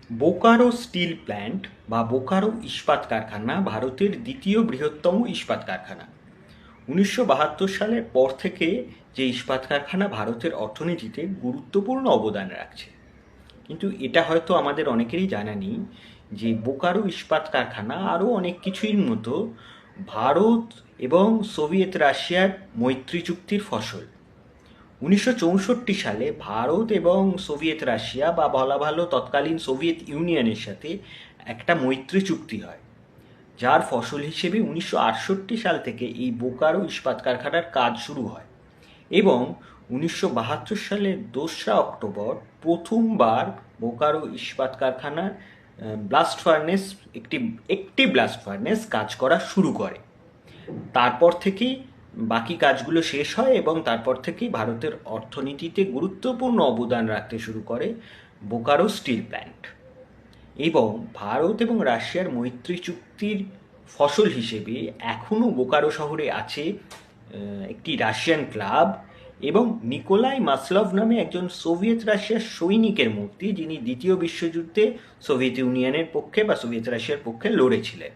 Bokaro steel plant বা বোকারো ইস্পাত কারখানা ভারতের দ্বিতীয় বৃহত্তম ইস্পাত কারখানা। 1972 সালের পর থেকে যে ইস্পাত কারখানা ভারতের অর্থনীতিতে গুরুত্বপূর্ণ অবদান রাখছে। কিন্তু এটা হয়তো আমাদের অনেকেরই জানা নেই যে বোকারো ইস্পাত কারখানা আরও অনেক কিছুর মতো ভারত এবং সোভিয়েত রাশিয়ার মৈত্রী চুক্তির ফসল। 1964 সালে ভারত এবং সোভিয়েত রাশিয়া বা বলা ভালো তৎকালীন সোভিয়েত ইউনিয়নের সাথে একটা মৈত্রী চুক্তি হয়, যার ফসল হিসেবে 1968 সাল থেকে এই বোকারো ইস্পাত কারখানার কাজ শুরু হয় এবং 1972 সালের 2রা অক্টোবর প্রথমবার বোকারো ইস্পাত কারখানার ব্লাস্ট ফার্নেস একটি ব্লাস্ট ফার্নেস কাজ করা শুরু করে। তারপর থেকেই বাকি কাজগুলো শেষ হয় এবং তারপর থেকেই ভারতের অর্থনীতিতে গুরুত্বপূর্ণ অবদান রাখতে শুরু করে বোকারো স্টিল প্ল্যান্ট। এবং ভারত এবং রাশিয়ার মৈত্রী চুক্তির ফসল হিসেবে এখনও বোকারো শহরে আছে একটি রাশিয়ান ক্লাব এবং নিকোলাই মাসলভ নামে একজন সোভিয়েত রাশিয়ার সৈনিকের মূর্তি, যিনি দ্বিতীয় বিশ্বযুদ্ধে সোভিয়েত ইউনিয়নের পক্ষে বা সোভিয়েত রাশিয়ার পক্ষে লড়েছিলেন।